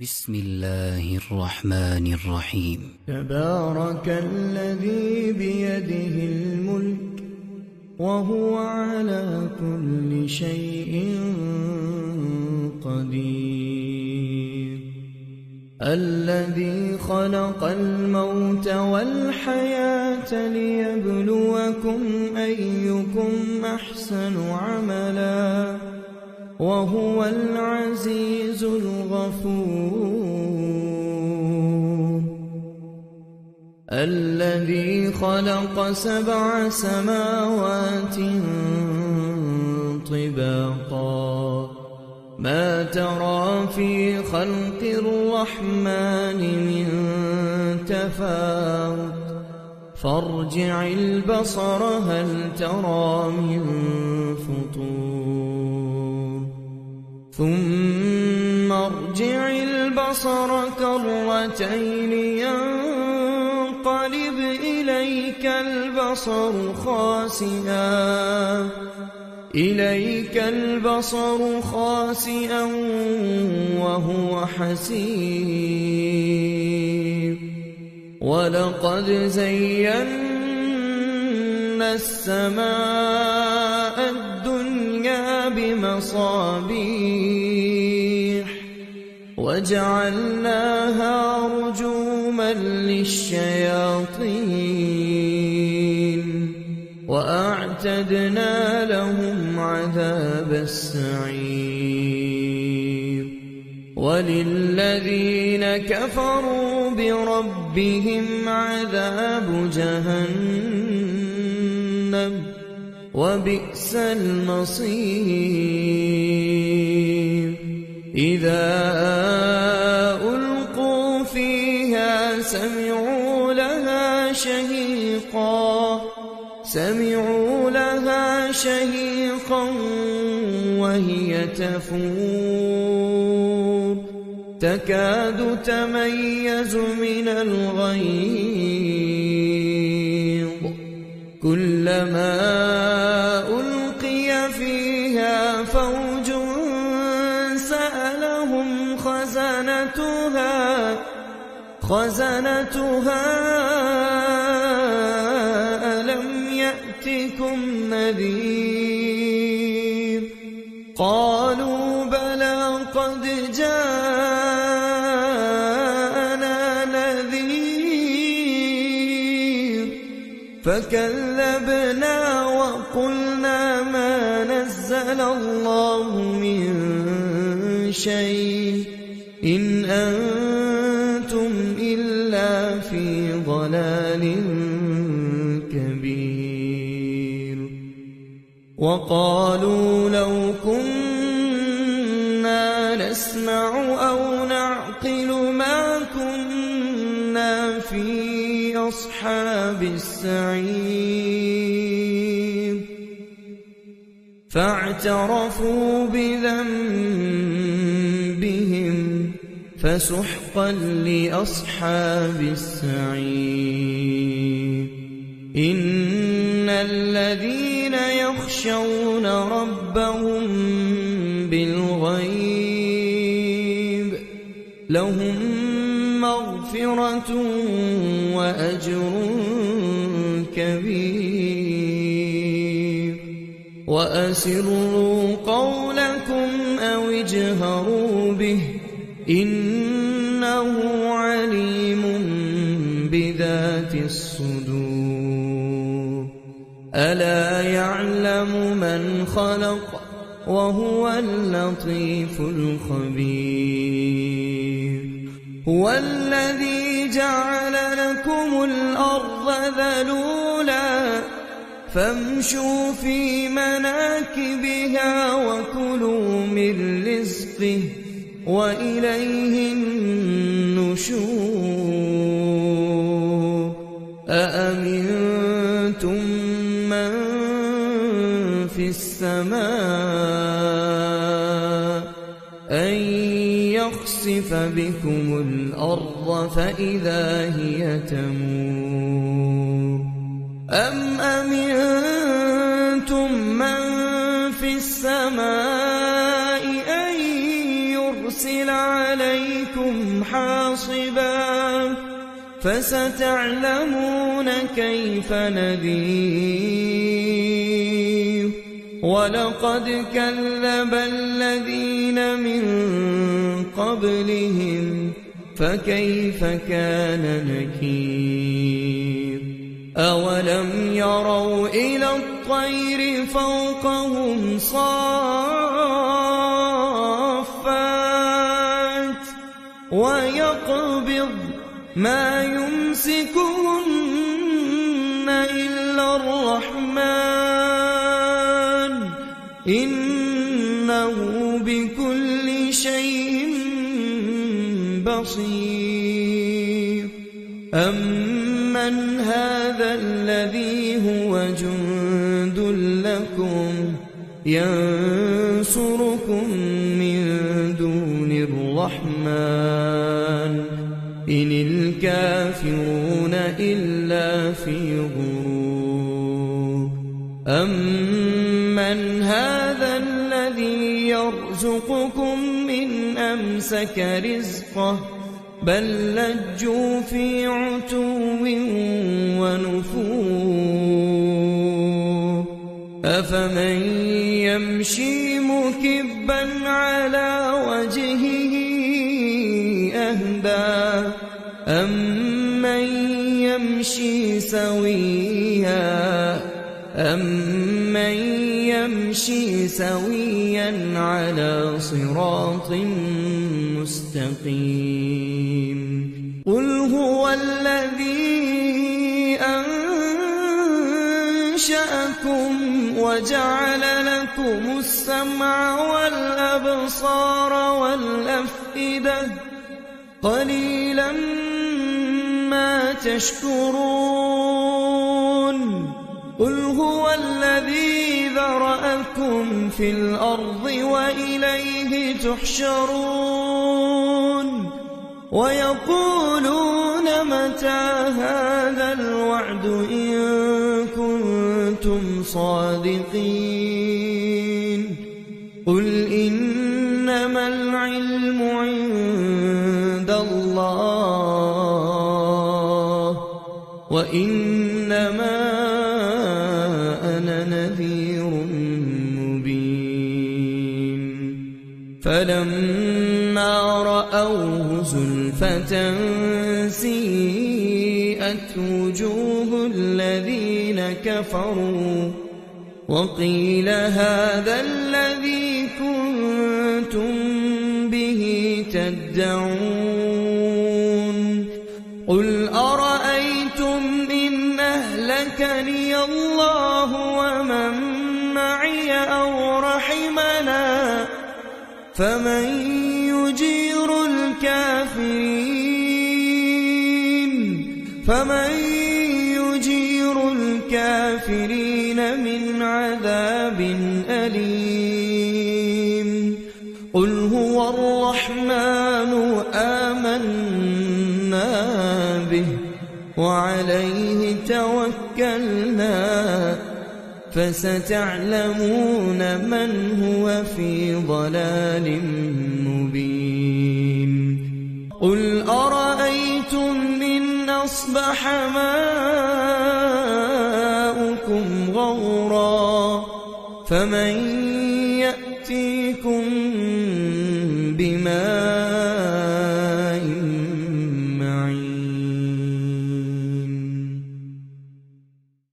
بسم الله الرحمن الرحيم. تبارك الذي بيده الملك وهو على كل شيء قدير. الذي خلق الموت والحياة ليبلوكم أيكم أحسن عملا وهو العزيز الغفور. الذي خلق 7 سماوات طباقا ما ترى في خلق الرحمن من تفاوت فارجع البصر هل ترى من فطور ثم ارجع البصر كرتين ينقلب إليك البصر خاسئا وهو حسير. ولقد زينا السماء الدنيا بمصابيح وجعلناها رجوما للشياطين وأعتدنا لهم عذاب السعير. وللذين كفروا بربهم عذاب جهنم وبئس المصير. إذا ألقوا فيها سمعوا لها شهيقا وهي تفور تكاد تميز من الغيظ كلما ألقي فيها فوج سألهم خزنتها ألم يأتكم نذير قالوا بلى قد جاءنا نذير فكذبنا وقلنا ما نزل الله من شيء إن أنتم إلا في ضلال كبير. وقالوا لو كنا نسمع أو نعقل ما كنا في أصحاب السعير فاعترفوا بذنبهم فسحقا لأصحاب السعير. إن الذين يخشون ربهم بالغيب لهم مغفرة وأجر كبير. وأسروا قولكم أو اجهروا به إنه عليم بذات الصدور. ألا يعلم من خلق وهو اللطيف الخبير. هو الذي جعل لكم الأرض ذلولا فامشوا في مناكبها وكلوا من رزقه وإليه النشور. أأمنتم من في السماء أن يخسف بكم الأرض فإذا هي تمور أم أمنتم من في السماء أن يرسل عليكم عليكم حاصبا فستعلمون كيف نذير ولقد كذب الذين من قبلهم فكيف كان نكير أولم يروا إلى الطير فوقهم صافات ويقبض ما يمسكهن إلا الرحمن إنه بكل شيء بصير أمن هذا الذي هو جند لكم ينصركم من دون الرحمن إن الكافرون إلا في غرور أمن هذا الذي يرزقكم من أمسك رزقه بل لجوا في عتو ونفور أفمن يمشي مكبا على وجهه أهدى أمن يمشي سويا على صراط مستقيم قل هو الذي أنشأكم وجعل لكم السمع والأبصار والأفئدة قليلا ما تشكرون قل هو الذي ذرأكم في الأرض وإليه تحشرون ويقولون متى هذا الوعد إن كنتم صادقين قل إنما العلم عند الله وإنما أنا نذير مبين فلما رأوه زلفة سيئت وجوه الذين كفروا وقيل هذا الذي كنتم به تدعون قل أرأيتم إن أهلكني الله ومن معي أو رحمنا فمن يجير الكافرين من عذاب أليم قل هو الرحمن آمنا به وعليه توكلنا فستعلمون من هو في ضلال مبين قل أرأيتم إن أصبح ماؤكم غورا فمن